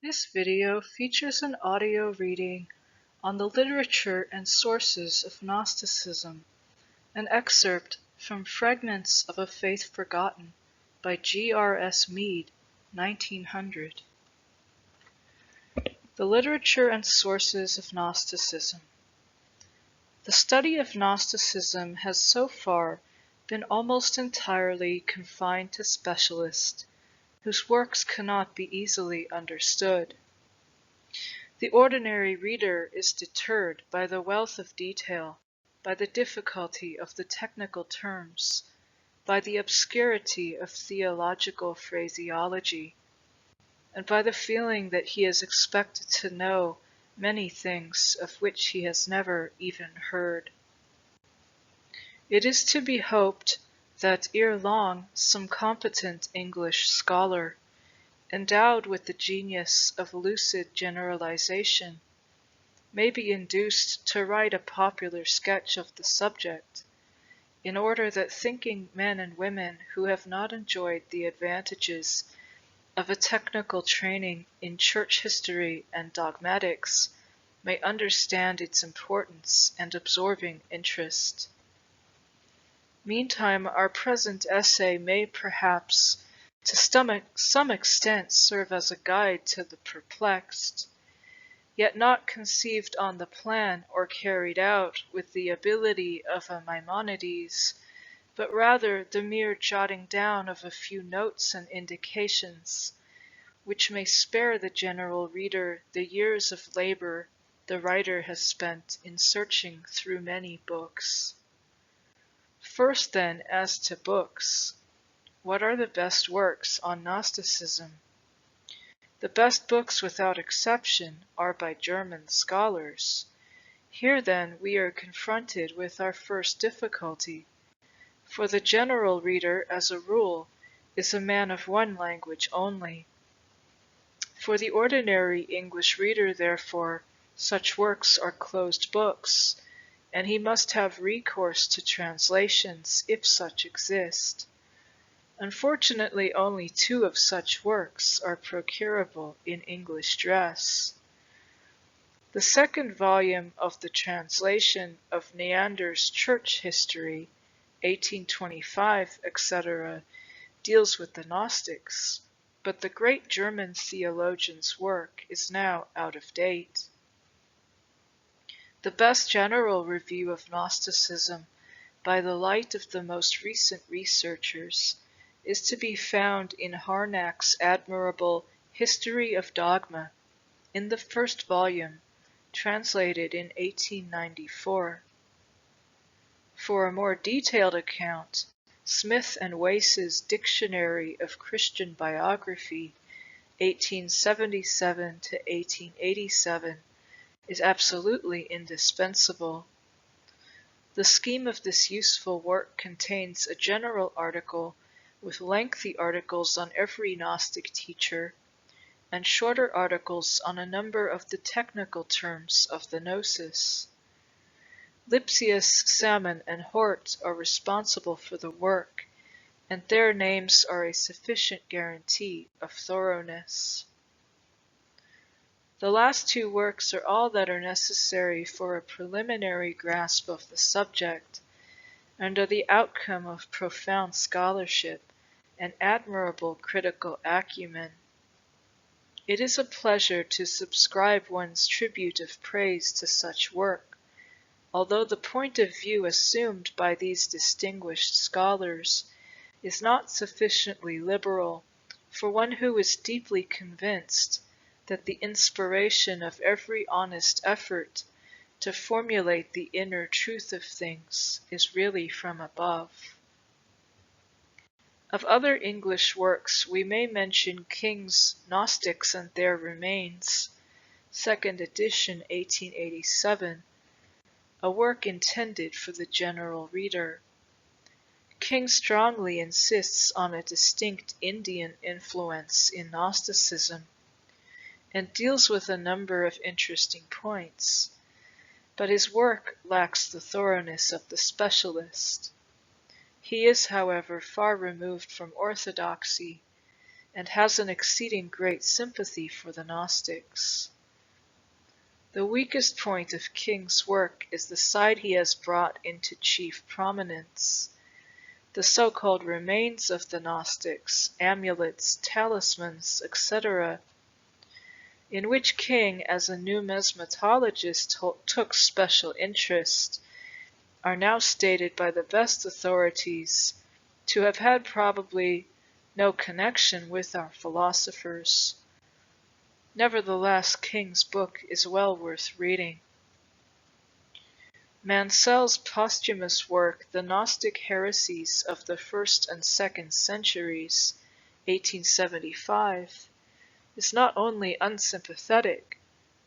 This video features an audio reading on the literature and sources of Gnosticism, an excerpt from Fragments of a Faith Forgotten by G.R.S. Mead, 1900. The literature and sources of Gnosticism. The study of Gnosticism has so far been almost entirely confined to specialists whose works cannot be easily understood. The ordinary reader is deterred by the wealth of detail, by the difficulty of the technical terms, by the obscurity of theological phraseology, and by the feeling that he is expected to know many things of which he has never even heard. It is to be hoped that ere long some competent English scholar, endowed with the genius of lucid generalization, may be induced to write a popular sketch of the subject, in order that thinking men and women who have not enjoyed the advantages of a technical training in church history and dogmatics may understand its importance and absorbing interest. Meantime, our present essay may perhaps to some extent serve as a guide to the perplexed, yet not conceived on the plan or carried out with the ability of a Maimonides, but rather the mere jotting down of a few notes and indications, which may spare the general reader the years of labor the writer has spent in searching through many books. First then, as to books, what are the best works on Gnosticism? The best books without exception are by German scholars. Here then we are confronted with our first difficulty, for the general reader, as a rule, is a man of one language only. For the ordinary English reader, therefore, such works are closed books, and he must have recourse to translations if such exist. Unfortunately, only 2 of such works are procurable in English dress. The second volume of the translation of Neander's Church History, 1825, etc., deals with the Gnostics, but the great German theologian's work is now out of date. The best general review of Gnosticism, by the light of the most recent researchers, is to be found in Harnack's admirable History of Dogma, in the first volume, translated in 1894. For a more detailed account, Smith and Wace's Dictionary of Christian Biography, 1877 to 1887, is absolutely indispensable. The scheme of this useful work contains a general article with lengthy articles on every Gnostic teacher, and shorter articles on a number of the technical terms of the Gnosis. Lipsius, Salmon, and Hort are responsible for the work, and their names are a sufficient guarantee of thoroughness. The last 2 works are all that are necessary for a preliminary grasp of the subject, and are the outcome of profound scholarship and admirable critical acumen. It is a pleasure to subscribe one's tribute of praise to such work, although the point of view assumed by these distinguished scholars is not sufficiently liberal for one who is deeply convinced that the inspiration of every honest effort to formulate the inner truth of things is really from above. Of other English works we may mention King's Gnostics and Their Remains, 2nd edition, 1887, a work intended for the general reader. King strongly insists on a distinct Indian influence in Gnosticism, and deals with a number of interesting points, but his work lacks the thoroughness of the specialist. He is, however, far removed from orthodoxy, and has an exceeding great sympathy for the Gnostics. The weakest point of King's work is the side he has brought into chief prominence, the so-called remains of the Gnostics, amulets, talismans, etc., in which King, as a numismatologist, took special interest, are now stated by the best authorities to have had probably no connection with our philosophers. Nevertheless, King's book is well worth reading. Mansell's posthumous work, The Gnostic Heresies of the First and Second Centuries, 1875, is not only unsympathetic,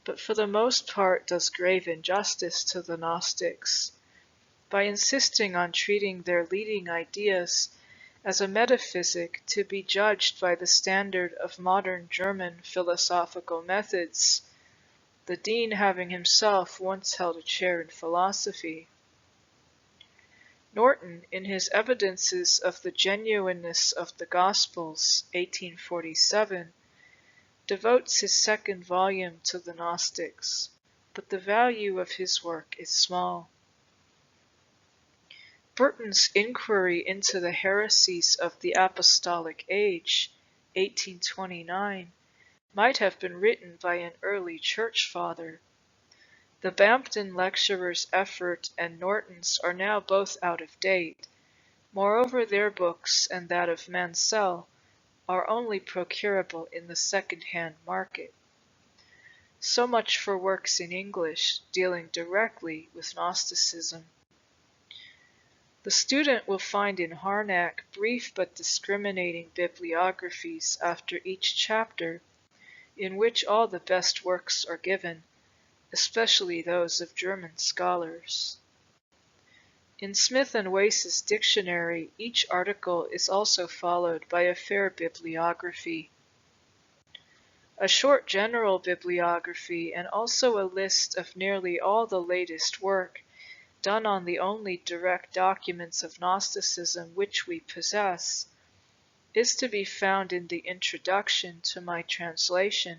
but for the most part does grave injustice to the Gnostics, by insisting on treating their leading ideas as a metaphysic to be judged by the standard of modern German philosophical methods, the dean having himself once held a chair in philosophy. Norton, in his Evidences of the Genuineness of the Gospels, 1847, devotes his second volume to the Gnostics, but the value of his work is small. Burton's Inquiry into the Heresies of the Apostolic Age, 1829, might have been written by an early church father. The Bampton lecturer's effort and Norton's are now both out of date. Moreover, their books and that of Mansell are only procurable in the second-hand market. So much for works in English dealing directly with Gnosticism. The student will find in Harnack brief but discriminating bibliographies after each chapter, in which all the best works are given, especially those of German scholars. In Smith and Wace's dictionary, each article is also followed by a fair bibliography. A short general bibliography and also a list of nearly all the latest work done on the only direct documents of Gnosticism which we possess, is to be found in the introduction to my translation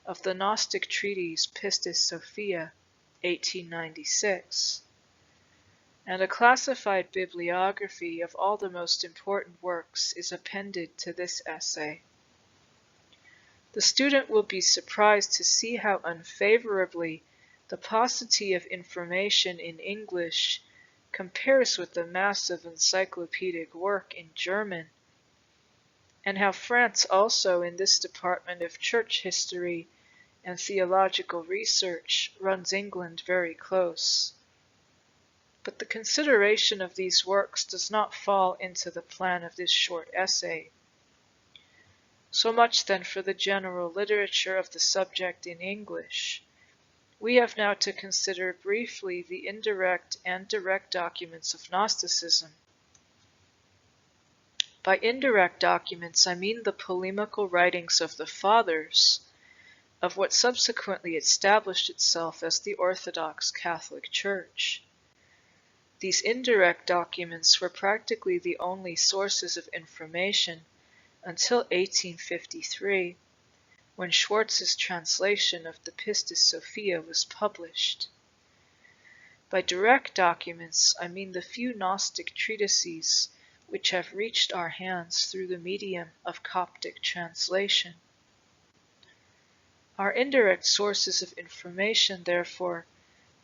of the Gnostic treatise Pistis Sophia, 1896, and a classified bibliography of all the most important works is appended to this essay. The student will be surprised to see how unfavorably the paucity of information in English compares with the massive encyclopedic work in German, and how France also in this department of church history and theological research runs England very close. But the consideration of these works does not fall into the plan of this short essay. So much then for the general literature of the subject in English. We have now to consider briefly the indirect and direct documents of Gnosticism. By indirect documents I mean the polemical writings of the Fathers, of what subsequently established itself as the Orthodox Catholic Church. These indirect documents were practically the only sources of information until 1853, when Schwartz's translation of the Pistis Sophia was published. By direct documents, I mean the few Gnostic treatises which have reached our hands through the medium of Coptic translation. Our indirect sources of information, therefore,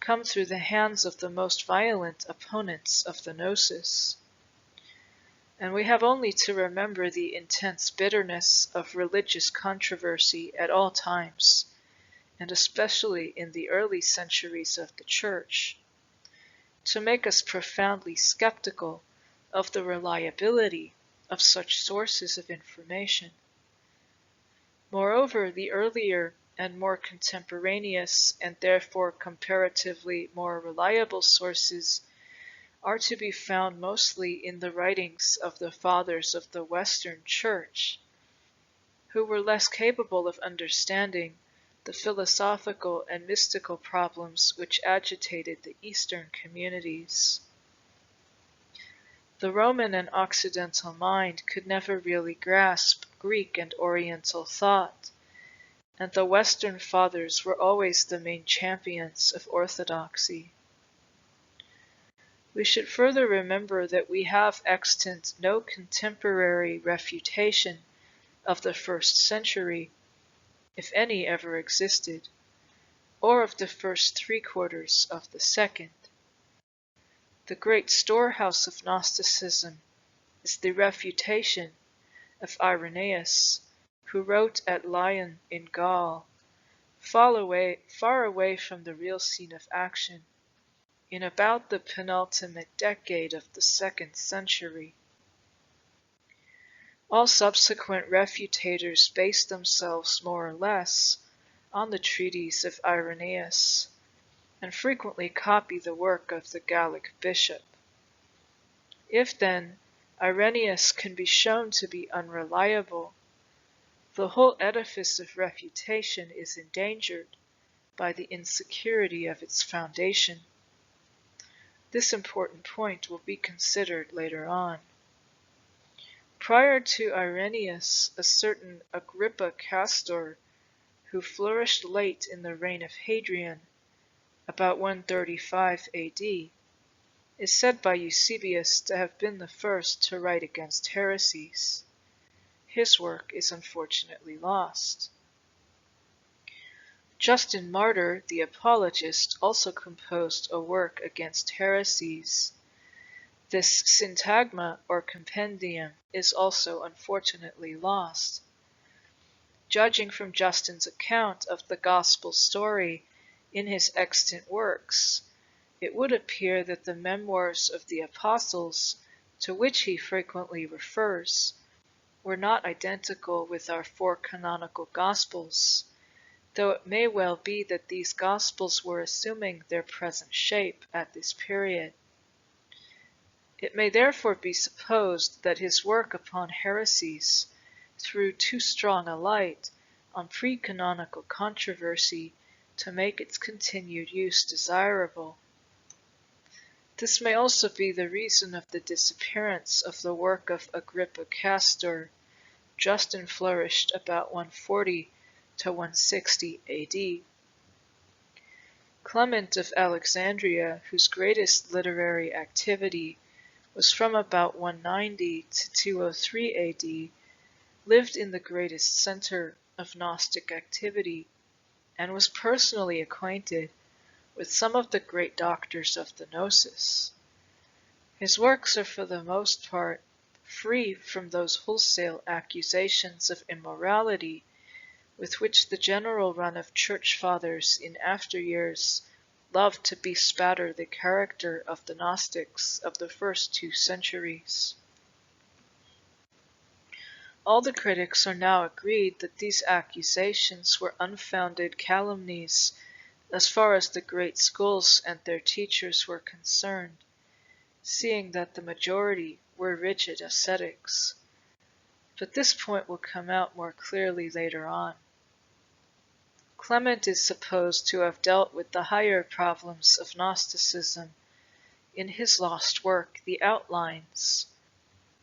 come through the hands of the most violent opponents of the Gnosis. And we have only to remember the intense bitterness of religious controversy at all times, and especially in the early centuries of the Church, to make us profoundly skeptical of the reliability of such sources of information. Moreover, the earlier and more contemporaneous and therefore comparatively more reliable sources are to be found mostly in the writings of the Fathers of the Western Church, who were less capable of understanding the philosophical and mystical problems which agitated the Eastern communities. The Roman and Occidental mind could never really grasp Greek and Oriental thought, and the Western fathers were always the main champions of orthodoxy. We should further remember that we have extant no contemporary refutation of the first century, if any ever existed, or of the first 3/4 of the second. The great storehouse of Gnosticism is the refutation of Irenaeus, who wrote at Lyon in Gaul, far away from the real scene of action, in about the penultimate decade of the 2nd century. All subsequent refutators base themselves more or less on the treatise of Irenaeus, and frequently copy the work of the Gallic bishop. If, then, Irenaeus can be shown to be unreliable, the whole edifice of refutation is endangered by the insecurity of its foundation. This important point will be considered later on. Prior to Irenaeus, a certain Agrippa Castor, who flourished late in the reign of Hadrian, about 135 AD, is said by Eusebius to have been the first to write against heresies. His work is unfortunately lost. Justin Martyr, the apologist, also composed a work against heresies. This syntagma or compendium is also unfortunately lost. Judging from Justin's account of the gospel story in his extant works, it would appear that the memoirs of the apostles, to which he frequently refers, were not identical with our 4 canonical gospels, though it may well be that these gospels were assuming their present shape at this period. It may therefore be supposed that his work upon heresies threw too strong a light on pre-canonical controversy to make its continued use desirable. This may also be the reason of the disappearance of the work of Agrippa Castor. Justin flourished about 140 to 160 AD. Clement of Alexandria, whose greatest literary activity was from about 190 to 203 AD, lived in the greatest center of Gnostic activity, and was personally acquainted with some of the great doctors of the Gnosis. His works are for the most part free from those wholesale accusations of immorality with which the general run of church fathers in after years loved to bespatter the character of the Gnostics of the first 2 centuries. All the critics are now agreed that these accusations were unfounded calumnies as far as the great schools and their teachers were concerned, seeing that the majority were rigid ascetics. But this point will come out more clearly later on. Clement is supposed to have dealt with the higher problems of Gnosticism in his lost work, The Outlines,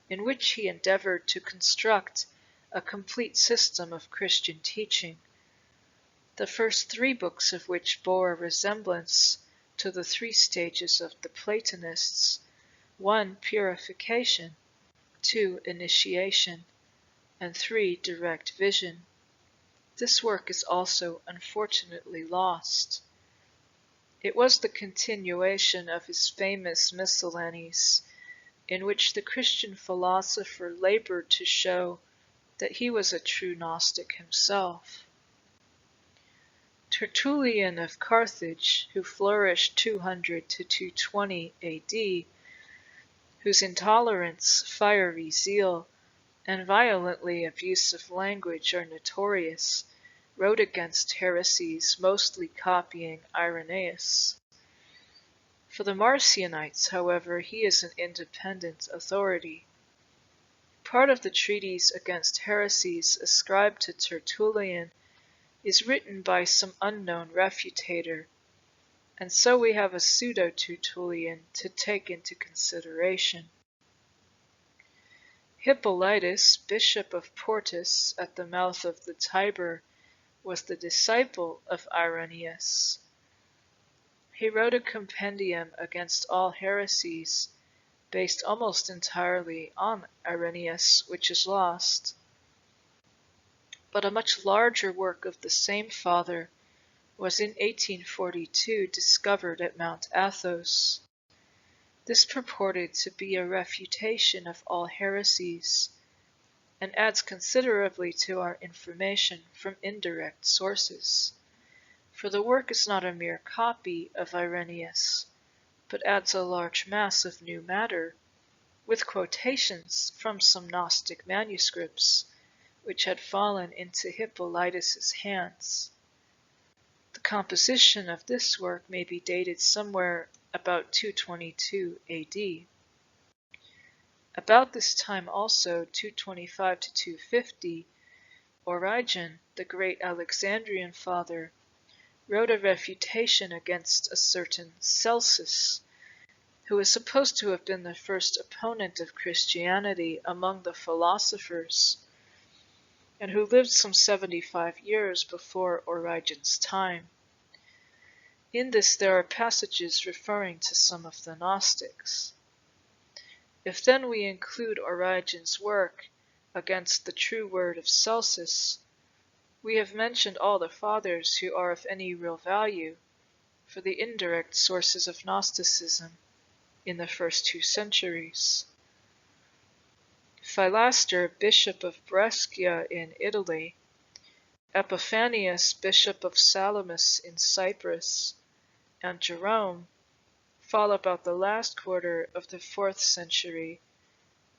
in which he endeavored to construct a complete system of Christian teaching, the first 3 books of which bore a resemblance to the 3 stages of the Platonists: 1, purification, 2, initiation, and 3, direct vision. This work is also unfortunately lost. It was the continuation of his famous Miscellanies, in which the Christian philosopher labored to show that he was a true Gnostic himself. Tertullian of Carthage, who flourished 200 to 220 AD, whose intolerance, fiery zeal, and violently abusive language are notorious, wrote against heresies, mostly copying Irenaeus. For the Marcionites, however, he is an independent authority. Part of the treatise against heresies ascribed to Tertullian is written by some unknown refutator, and so we have a pseudo-Tertullian to take into consideration. Hippolytus, bishop of Portus at the mouth of the Tiber, was the disciple of Irenaeus. He wrote a compendium against all heresies, based almost entirely on Irenaeus, which is lost. But a much larger work of the same father was in 1842 discovered at Mount Athos. This purported to be a refutation of all heresies, and adds considerably to our information from indirect sources. For the work is not a mere copy of Irenaeus, but adds a large mass of new matter, with quotations from some Gnostic manuscripts, which had fallen into Hippolytus's hands. The composition of this work may be dated somewhere about 222 AD. About this time also, 225 to 250, Origen, the great Alexandrian father, wrote a refutation against a certain Celsus, who is supposed to have been the first opponent of Christianity among the philosophers, and who lived some 75 years before Origen's time. In this there are passages referring to some of the Gnostics. If then we include Origen's work against the true word of Celsus, we have mentioned all the fathers who are of any real value for the indirect sources of Gnosticism in the first 2 centuries. Philaster, bishop of Brescia in Italy, Epiphanius, bishop of Salamis in Cyprus, and Jerome fall about the last quarter of the 4th century,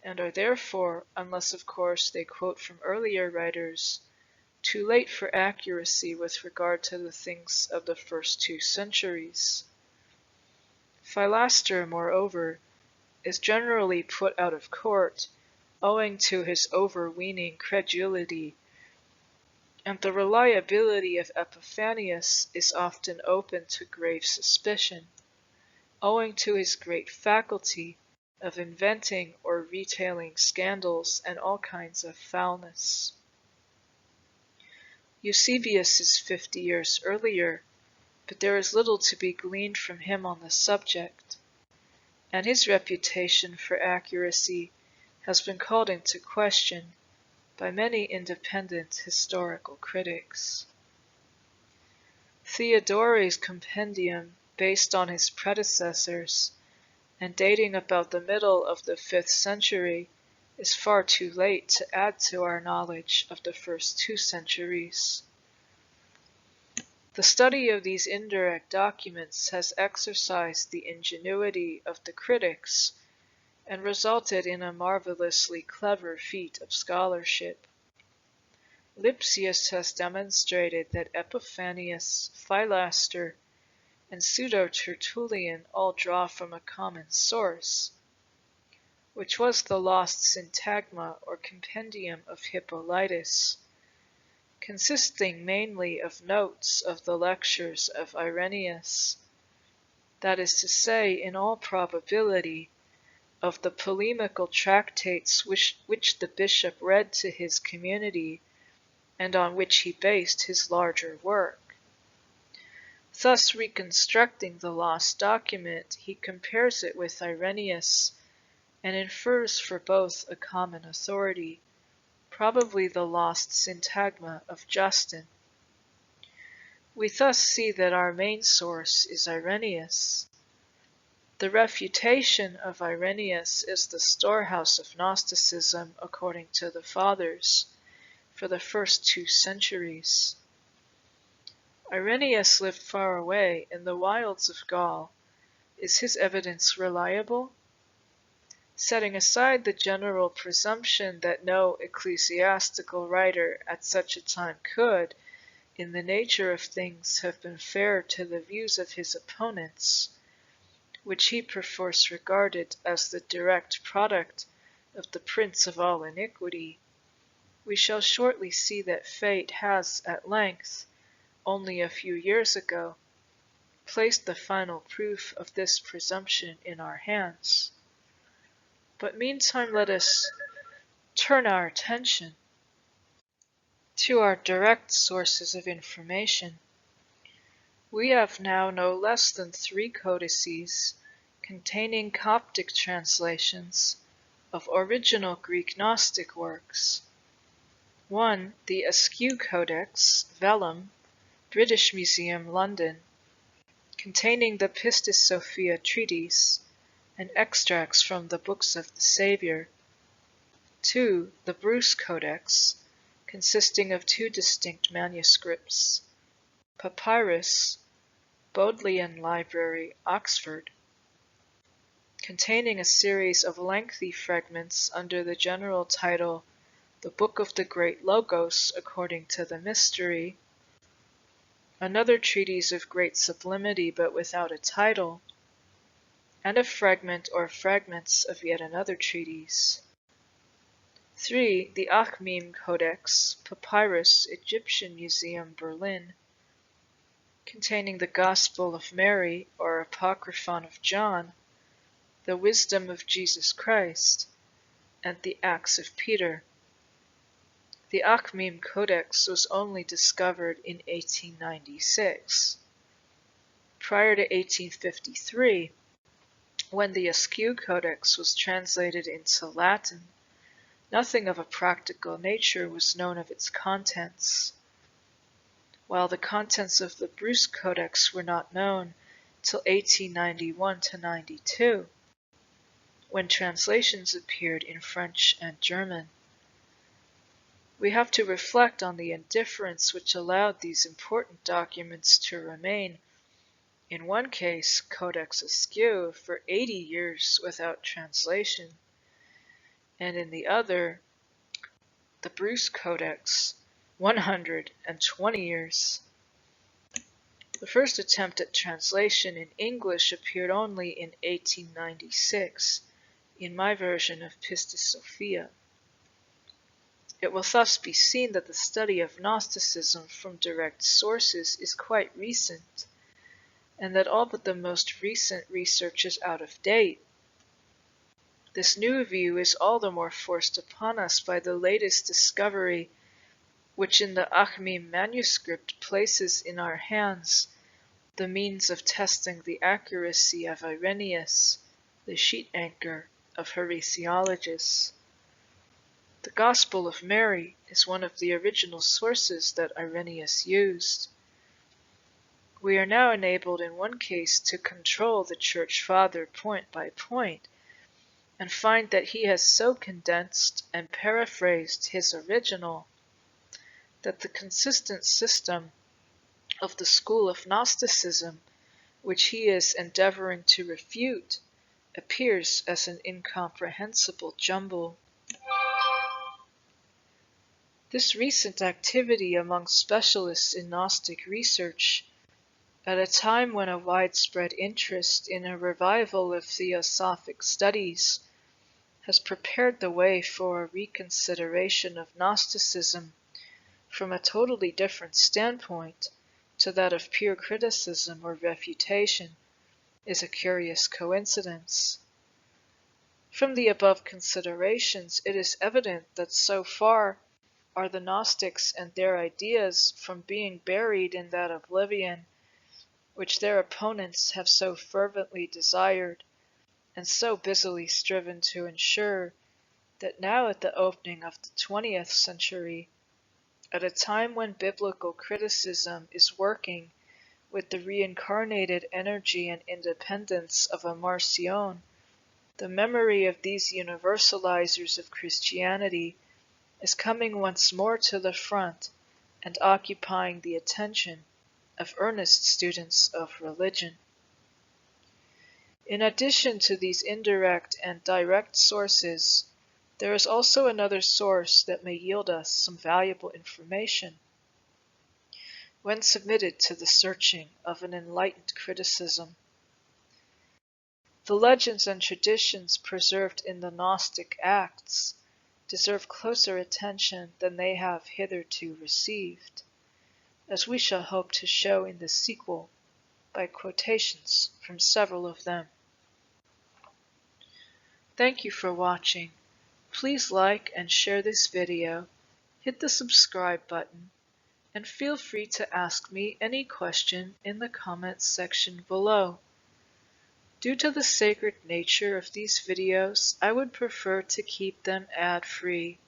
and are therefore, unless of course they quote from earlier writers, too late for accuracy with regard to the things of the first 2 centuries. Philaster, moreover, is generally put out of court owing to his overweening credulity, and the reliability of Epiphanius is often open to grave suspicion, owing to his great faculty of inventing or retailing scandals and all kinds of foulness. Eusebius is 50 years earlier, but there is little to be gleaned from him on the subject, and his reputation for accuracy has been called into question by many independent historical critics. Theodore's compendium, based on his predecessors, and dating about the middle of the 5th century, is far too late to add to our knowledge of the first 2 centuries. The study of these indirect documents has exercised the ingenuity of the critics and resulted in a marvelously clever feat of scholarship. Lipsius has demonstrated that Epiphanius, Philaster, and Pseudo-Tertullian all draw from a common source, which was the lost syntagma or compendium of Hippolytus, consisting mainly of notes of the lectures of Irenaeus, that is to say, in all probability, of the polemical tractates which the bishop read to his community and on which he based his larger work. Thus reconstructing the lost document, he compares it with Irenaeus and infers for both a common authority, probably the lost syntagma of Justin. We thus see that our main source is Irenaeus. The refutation of Irenaeus is the storehouse of Gnosticism according to the Fathers for the first 2 centuries. Irenaeus lived far away in the wilds of Gaul. Is his evidence reliable? Setting aside the general presumption that no ecclesiastical writer at such a time could, in the nature of things, have been fair to the views of his opponents, which he perforce regarded as the direct product of the prince of all iniquity, we shall shortly see that fate has at length, only a few years ago, placed the final proof of this presumption in our hands. But meantime let us turn our attention to our direct sources of information. We have now no less than 3 codices containing Coptic translations of original Greek Gnostic works. 1. The Askew Codex, Vellum, British Museum, London, containing the Pistis Sophia treatise and extracts from the Books of the Saviour. 2. The Bruce Codex, consisting of 2 distinct manuscripts. Papyrus, Bodleian Library, Oxford, containing a series of lengthy fragments under the general title The Book of the Great Logos According to the Mystery, another treatise of great sublimity but without a title, and a fragment or fragments of yet another treatise. 3. The Achmim Codex, Papyrus, Egyptian Museum, Berlin, containing the Gospel of Mary or Apocryphon of John, the Wisdom of Jesus Christ, and the Acts of Peter. The Achmim Codex was only discovered in 1896. Prior to 1853, when the Askew Codex was translated into Latin, nothing of a practical nature was known of its contents, while the contents of the Bruce Codex were not known till 1891 to 92, when translations appeared in French and German. We have to reflect on the indifference which allowed these important documents to remain, in one case, Codex Askew, for 80 years without translation, and in the other, the Bruce Codex, 120 years. The first attempt at translation in English appeared only in 1896, in my version of Pistis Sophia. It will thus be seen that the study of Gnosticism from direct sources is quite recent, and that all but the most recent research is out of date. This new view is all the more forced upon us by the latest discovery, which in the Achmim manuscript places in our hands the means of testing the accuracy of Irenaeus, the sheet anchor of heresiologists. The Gospel of Mary is one of the original sources that Irenaeus used. We are now enabled in one case to control the Church Father point by point, and find that he has so condensed and paraphrased his original that the consistent system of the school of Gnosticism, which he is endeavoring to refute, appears as an incomprehensible jumble. This recent activity among specialists in Gnostic research, at a time when a widespread interest in a revival of theosophic studies has prepared the way for a reconsideration of Gnosticism from a totally different standpoint to that of pure criticism or refutation, is a curious coincidence. From the above considerations, it is evident that so far are the Gnostics and their ideas from being buried in that oblivion which their opponents have so fervently desired and so busily striven to ensure, that now at the opening of the 20th century, at a time when biblical criticism is working with the reincarnated energy and independence of a Marcion, the memory of these universalizers of Christianity is coming once more to the front and occupying the attention of earnest students of religion. In addition to these indirect and direct sources, there is also another source that may yield us some valuable information when submitted to the searching of an enlightened criticism. The legends and traditions preserved in the Gnostic Acts deserve closer attention than they have hitherto received, as we shall hope to show in the sequel by quotations from several of them. Thank you for watching. Please like and share this video, hit the subscribe button, and feel free to ask me any question in the comments section below. Due to the sacred nature of these videos, I would prefer to keep them ad-free.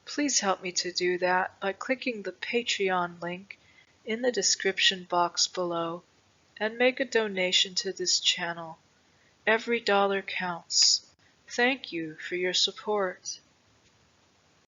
Please help me to do that by clicking the Patreon link in the description box below and make a donation to this channel. Every dollar counts. Thank you for your support.